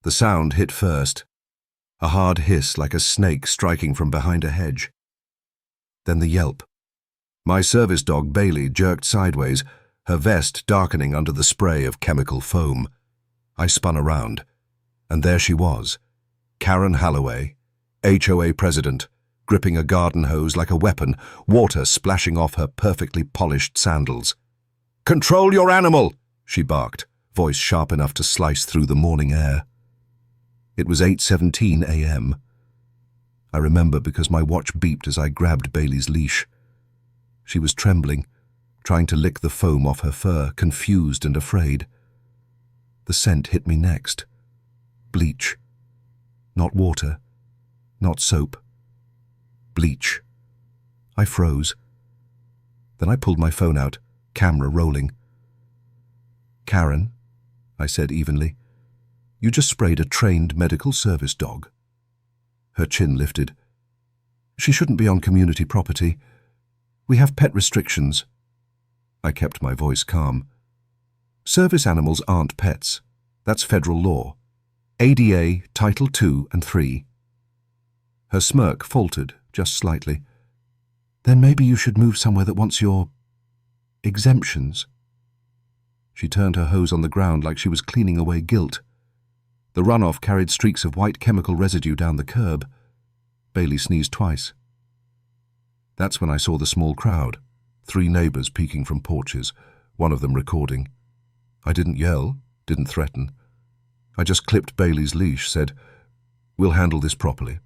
The sound hit first, a hard hiss like a snake striking from behind a hedge. Then the yelp. My service dog Bailey jerked sideways, her vest darkening under the spray of chemical foam. I spun around, and there she was, Karen Holloway, HOA president, gripping a garden hose like a weapon, water splashing off her perfectly polished sandals. "Control your animal!" she barked, voice sharp enough to slice through the morning air. It was 8:17 a.m. I remember because my watch beeped as I grabbed Bailey's leash. She was trembling, trying to lick the foam off her fur, confused and afraid. The scent hit me next. Bleach. Not water, not soap. Bleach. I froze. Then I pulled my phone out, camera rolling. "Karen," I said evenly, "you just sprayed a trained medical service dog." Her chin lifted. "She shouldn't be on community property. We have pet restrictions." I kept my voice calm. "Service animals aren't pets. That's federal law. ADA, Title II and III. Her smirk faltered just slightly. "Then maybe you should move somewhere that wants your exemptions." She turned her hose on the ground like she was cleaning away guilt. The runoff carried streaks of white chemical residue down the curb. Bailey sneezed twice. That's when I saw the small crowd, 3 neighbors peeking from porches, one of them recording. I didn't yell, didn't threaten. I just clipped Bailey's leash, said, "We'll handle this properly,"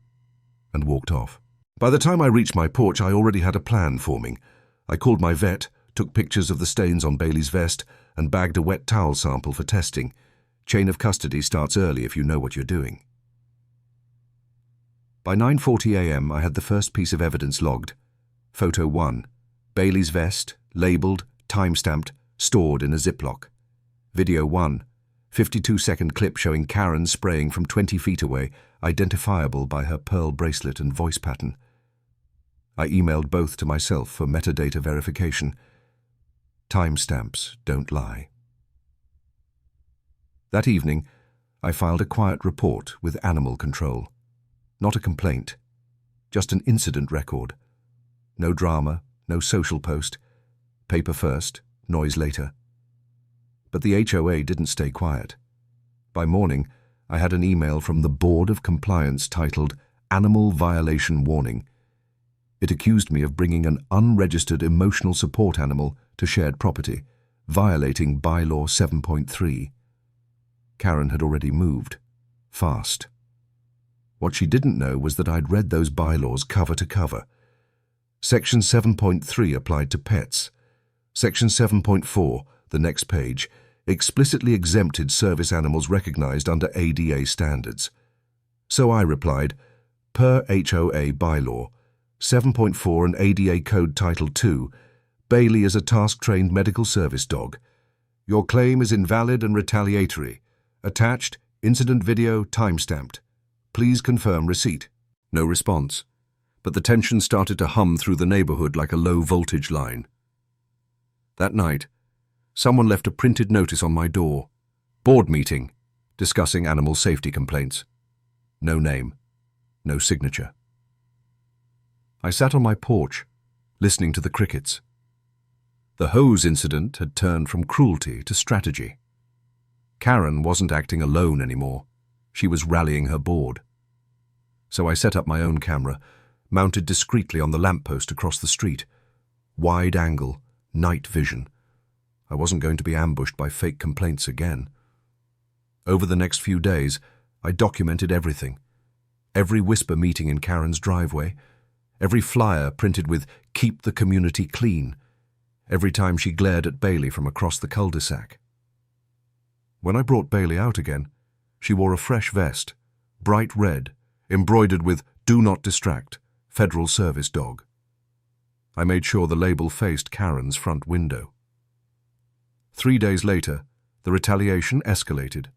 and walked off. By the time I reached my porch, I already had a plan forming. I called my vet, took pictures of the stains on Bailey's vest, and bagged a wet towel sample for testing. Chain of custody starts early if you know what you're doing. By 9:40 a.m. I had the first piece of evidence logged. Photo 1. Bailey's vest, labelled, time-stamped, stored in a Ziploc. Video 1. 52-second clip showing Karen spraying from 20 feet away, identifiable by her pearl bracelet and voice pattern. I emailed both to myself for metadata verification. Timestamps don't lie. That evening, I filed a quiet report with Animal Control. Not a complaint, just an incident record. No drama, no social post. Paper first, noise later. But the HOA didn't stay quiet. By morning, I had an email from the Board of Compliance titled Animal Violation Warning. It accused me of bringing an unregistered emotional support animal to shared property, violating Bylaw 7.3. Karen had already moved. Fast. What she didn't know was that I'd read those bylaws cover to cover. Section 7.3 applied to pets. Section 7.4, the next page, explicitly exempted service animals recognized under ADA standards. So I replied, per HOA bylaw, 7.4 and ADA Code Title II, Bailey is a task-trained medical service dog. Your claim is invalid and retaliatory. Attached, incident video time-stamped. Please confirm receipt. No response, but the tension started to hum through the neighborhood like a low-voltage line. That night, someone left a printed notice on my door. Board meeting, discussing animal safety complaints. No name, no signature. I sat on my porch, listening to the crickets. The hose incident had turned from cruelty to strategy. Karen wasn't acting alone anymore. She was rallying her board. So I set up my own camera, mounted discreetly on the lamppost across the street. Wide angle, night vision. I wasn't going to be ambushed by fake complaints again. Over the next few days, I documented everything. Every whisper meeting in Karen's driveway, every flyer printed with "Keep the community clean," every time she glared at Bailey from across the cul-de-sac. When I brought Bailey out again, she wore a fresh vest, bright red, embroidered with "Do Not Distract, Federal Service Dog." I made sure the label faced Karen's front window. 3 days later, the retaliation escalated.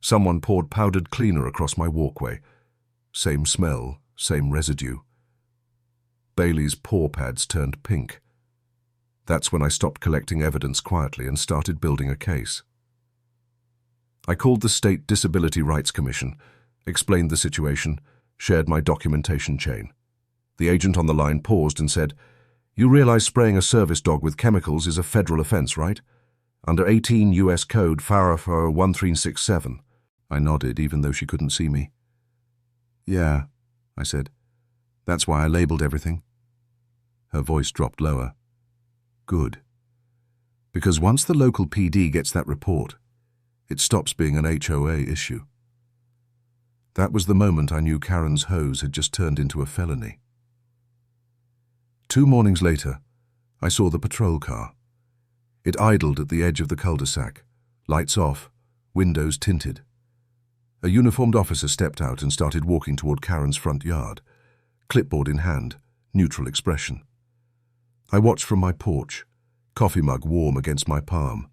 Someone poured powdered cleaner across my walkway. Same smell, same residue. Bailey's paw pads turned pink. That's when I stopped collecting evidence quietly and started building a case. I called the State Disability Rights Commission, explained the situation, shared my documentation chain. The agent on the line paused and said, "You realize spraying a service dog with chemicals is a federal offense, right? Under 18 U.S. Code, FARA 1367. I nodded, even though she couldn't see me. "Yeah," I said. "That's why I labeled everything." Her voice dropped lower. "Good. Because once the local PD gets that report, it stops being an HOA issue." That was the moment I knew Karen's hose had just turned into a felony. 2 mornings later, I saw the patrol car. It idled at the edge of the cul-de-sac, lights off, windows tinted. A uniformed officer stepped out and started walking toward Karen's front yard, clipboard in hand, neutral expression. I watched from my porch, coffee mug warm against my palm.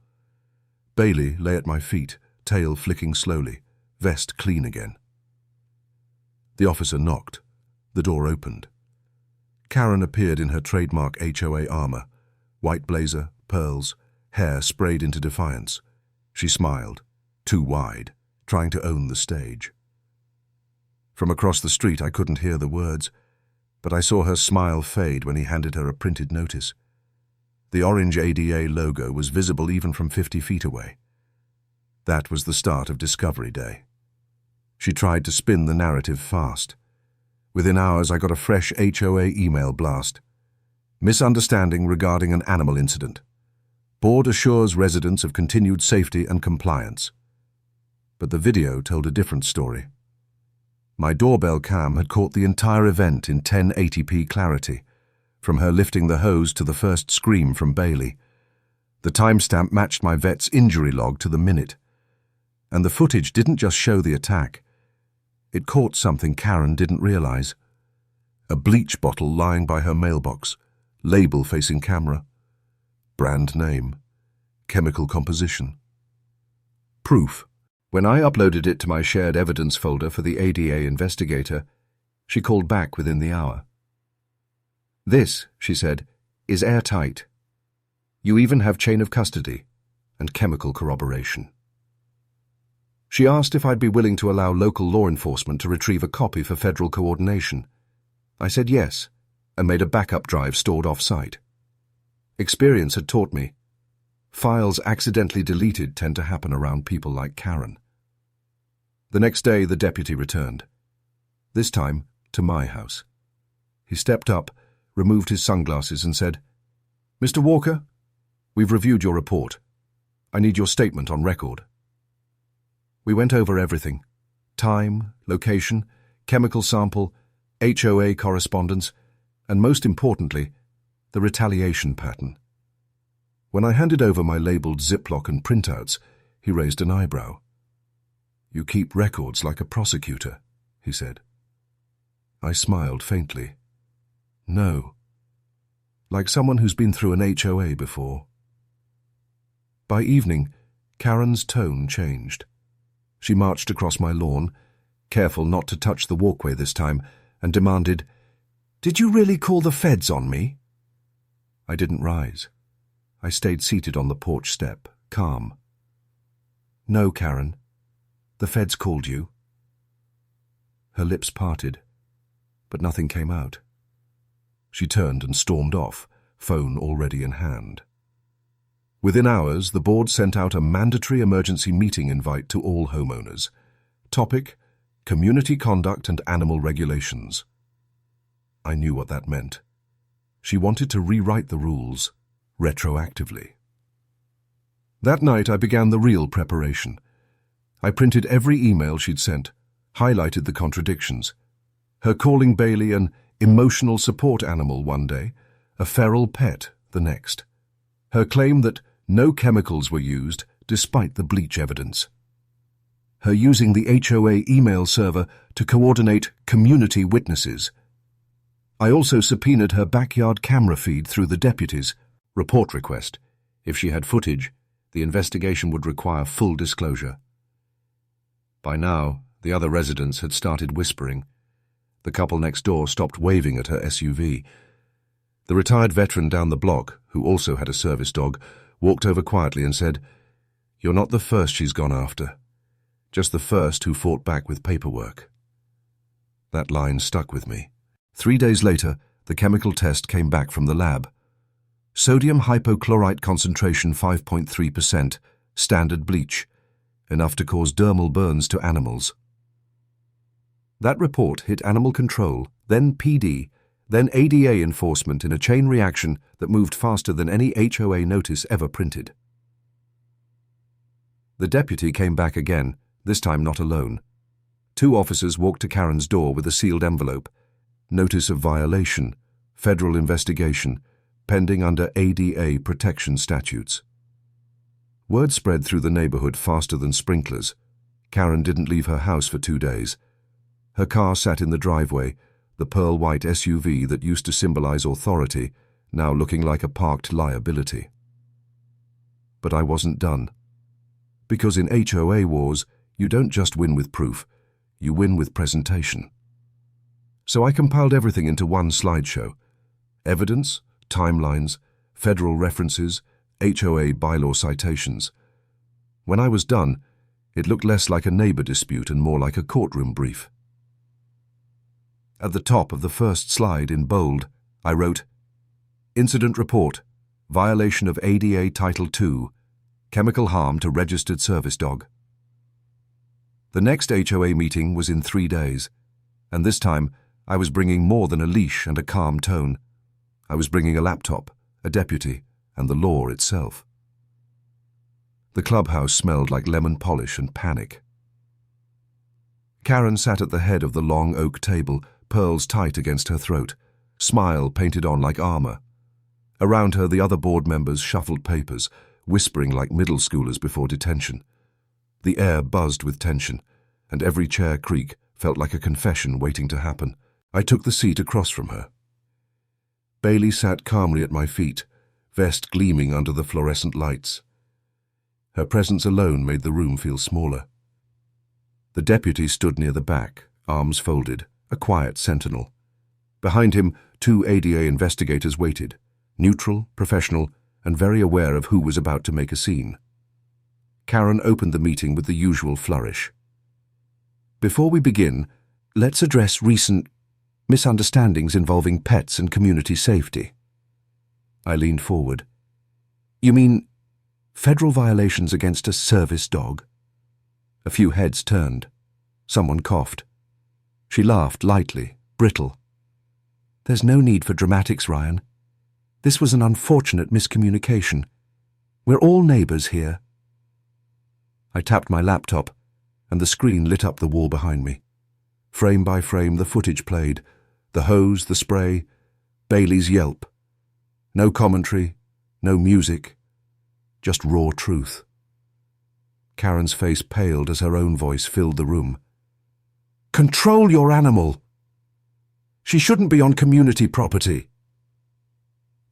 Bailey lay at my feet, tail flicking slowly, vest clean again. The officer knocked. The door opened. Karen appeared in her trademark HOA armor, white blazer, pearls, hair sprayed into defiance. She smiled, too wide, trying to own the stage. From across the street I couldn't hear the words, but I saw her smile fade when he handed her a printed notice. The orange ADA logo was visible even from 50 feet away. That was the start of Discovery Day. She tried to spin the narrative fast. Within hours I got a fresh HOA email blast. Misunderstanding regarding an animal incident. Board assures residents of continued safety and compliance. But the video told a different story. My doorbell cam had caught the entire event in 1080p clarity, from her lifting the hose to the first scream from Bailey. The timestamp matched my vet's injury log to the minute. And the footage didn't just show the attack. It caught something Karen didn't realize. A bleach bottle lying by her mailbox, label facing camera. Brand name. Chemical composition. Proof. When I uploaded it to my shared evidence folder for the ADA investigator, she called back within the hour. "This," she said, "is airtight. You even have chain of custody and chemical corroboration." She asked if I'd be willing to allow local law enforcement to retrieve a copy for federal coordination. I said yes, and made a backup drive stored off-site. Experience had taught me, files accidentally deleted tend to happen around people like Karen. The next day the deputy returned, this time to my house. He stepped up, removed his sunglasses and said, "Mr. Walker, we've reviewed your report. I need your statement on record." We went over everything: time, location, chemical sample, HOA correspondence, and most importantly, the retaliation pattern. When I handed over my labeled Ziploc and printouts, he raised an eyebrow. "You keep records like a prosecutor," he said. I smiled faintly. "No. Like someone who's been through an HOA before." By evening, Karen's tone changed. She marched across my lawn, careful not to touch the walkway this time, and demanded, "Did you really call the feds on me?" I didn't rise. I stayed seated on the porch step, calm. "No, Karen. The feds called you." Her lips parted, but nothing came out. She turned and stormed off, phone already in hand. Within hours, the board sent out a mandatory emergency meeting invite to all homeowners. Topic: community conduct and animal regulations. I knew what that meant. She wanted to rewrite the rules retroactively. That night I began the real preparation. I printed every email she'd sent, highlighted the contradictions. Her calling Bailey an emotional support animal one day, a feral pet the next. Her claim that no chemicals were used despite the bleach evidence. Her using the HOA email server to coordinate community witnesses. I also subpoenaed her backyard camera feed through the deputies. Report request. If she had footage, the investigation would require full disclosure. By now, the other residents had started whispering. The couple next door stopped waving at her SUV. The retired veteran down the block, who also had a service dog, walked over quietly and said, "You're not the first she's gone after. just the first who fought back with paperwork. That line stuck with me. 3 days later, the chemical test came back from the lab. Sodium hypochlorite concentration 5.3%, standard bleach, enough to cause dermal burns to animals. That report hit animal control, then PD, then ADA enforcement in a chain reaction that moved faster than any HOA notice ever printed. The deputy came back again, this time not alone. 2 officers walked to Karen's door with a sealed envelope. Notice of violation, federal investigation, pending under ADA protection statutes. Word spread through the neighborhood faster than sprinklers. Karen didn't leave her house for 2 days. Her car sat in the driveway, the pearl-white SUV that used to symbolize authority, now looking like a parked liability. But I wasn't done. Because in HOA wars, you don't just win with proof, you win with presentation. So I compiled everything into one slideshow. Evidence, timelines, federal references, HOA bylaw citations. When I was done, it looked less like a neighbor dispute and more like a courtroom brief. At the top of the first slide in bold, I wrote, Incident report, violation of ADA Title II, chemical harm to registered service dog. The next HOA meeting was in 3 days, and this time I was bringing more than a leash and a calm tone. I was bringing a laptop, a deputy, and the law itself. The clubhouse smelled like lemon polish and panic. Karen sat at the head of the long oak table, pearls tight against her throat, smile painted on like armor. Around her, the other board members shuffled papers, whispering like middle schoolers before detention. The air buzzed with tension, and every chair creak felt like a confession waiting to happen. I took the seat across from her. Bailey sat calmly at my feet, vest gleaming under the fluorescent lights. Her presence alone made the room feel smaller. The deputy stood near the back, arms folded, a quiet sentinel. Behind him, 2 ADA investigators waited, neutral, professional, and very aware of who was about to make a scene. Karen opened the meeting with the usual flourish. Before we begin, let's address recent misunderstandings involving pets and community safety. I leaned forward. You mean federal violations against a service dog? A few heads turned. Someone coughed. She laughed lightly, brittle. There's no need for dramatics, Ryan. This was an unfortunate miscommunication. We're all neighbors here. I tapped my laptop, and the screen lit up the wall behind me. Frame by frame, the footage played. The hose, the spray, Bailey's yelp. No commentary, no music, just raw truth. Karen's face paled as her own voice filled the room. Control your animal! She shouldn't be on community property.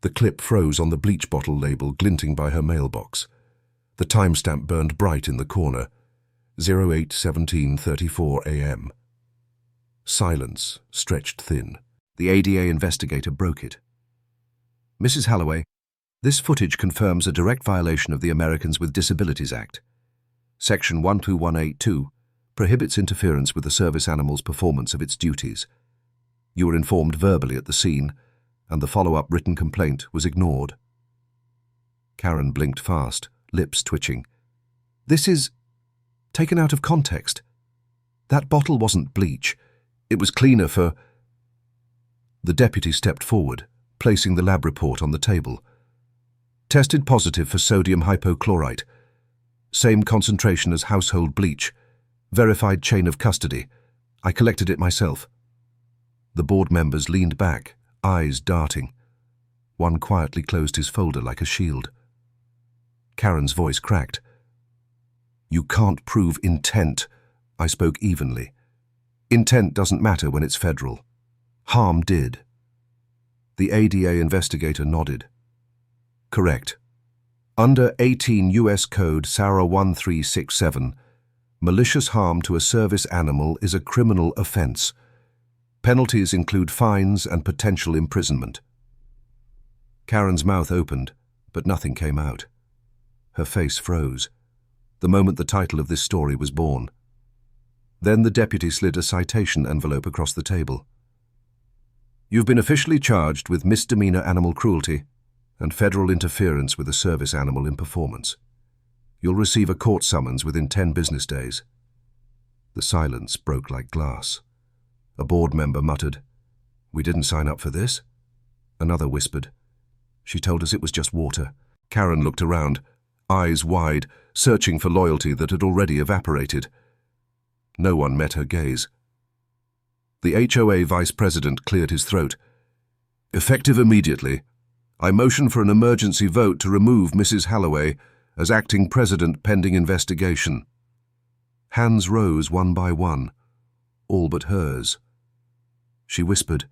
The clip froze on the bleach bottle label glinting by her mailbox. The timestamp burned bright in the corner, 08:17:34 a.m. Silence stretched thin. The ADA investigator broke it. Mrs. Halloway, this footage confirms a direct violation of the Americans with Disabilities Act. Section 12182 prohibits interference with the service animal's performance of its duties. You were informed verbally at the scene, and the follow-up written complaint was ignored. Karen blinked fast, lips twitching. This is taken out of context. That bottle wasn't bleach. It was cleaner for... The deputy stepped forward, placing the lab report on the table. Tested positive for sodium hypochlorite. Same concentration as household bleach. Verified chain of custody. I collected it myself. The board members leaned back, eyes darting. One quietly closed his folder like a shield. Karen's voice cracked. You can't prove intent. I spoke evenly. Intent doesn't matter when it's federal. Harm did. The ADA investigator nodded. Correct. Under 18 U.S. Code SARA 1367, malicious harm to a service animal is a criminal offense. Penalties include fines and potential imprisonment. Karen's mouth opened, but nothing came out. Her face froze. The moment the title of this story was born. Then the deputy slid a citation envelope across the table. You've been officially charged with misdemeanor animal cruelty and federal interference with a service animal in performance. You'll receive a court summons within 10 business days. The silence broke like glass. A board member muttered, "We didn't sign up for this." Another whispered, "She told us it was just water." Karen looked around, eyes wide, searching for loyalty that had already evaporated. No one met her gaze. The HOA vice president cleared his throat. "Effective immediately, I motion for an emergency vote to remove Mrs. Halloway as acting president pending investigation." Hands rose one by one, all but hers. She whispered,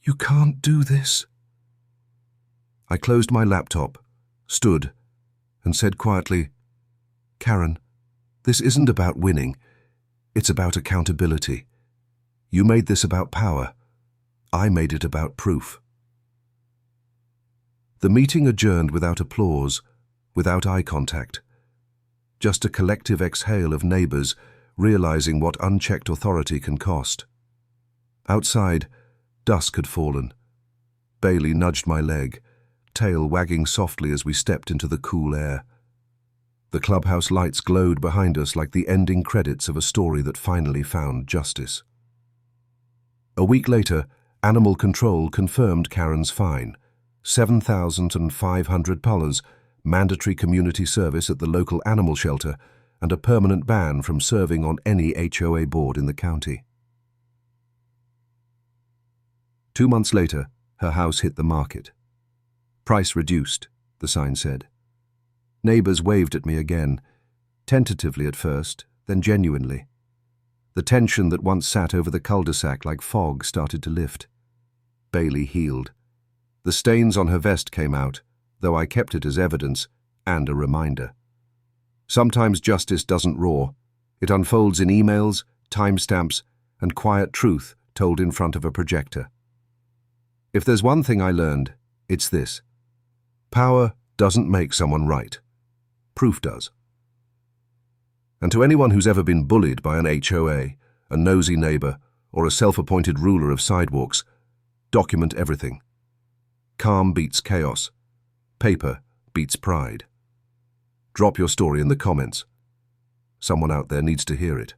"You can't do this." I closed my laptop, stood, and said quietly, "Karen, this isn't about winning. It's about accountability. You made this about power. I made it about proof." The meeting adjourned without applause, without eye contact. Just a collective exhale of neighbors realizing what unchecked authority can cost. Outside, dusk had fallen. Bailey nudged my leg, tail wagging softly as we stepped into the cool air. The clubhouse lights glowed behind us like the ending credits of a story that finally found justice. A week later, Animal Control confirmed Karen's fine, $7,500, mandatory community service at the local animal shelter, and a permanent ban from serving on any HOA board in the county. 2 months later, her house hit the market. "Price reduced," the sign said. Neighbors waved at me again, tentatively at first, then genuinely. The tension that once sat over the cul-de-sac like fog started to lift. Bailey healed. The stains on her vest came out, though I kept it as evidence and a reminder. Sometimes justice doesn't roar. It unfolds in emails, timestamps, and quiet truth told in front of a projector. If there's one thing I learned, it's this. Power doesn't make someone right. Proof does. And to anyone who's ever been bullied by an HOA, a nosy neighbor, or a self-appointed ruler of sidewalks, document everything. Calm beats chaos. Paper beats pride. Drop your story in the comments. Someone out there needs to hear it.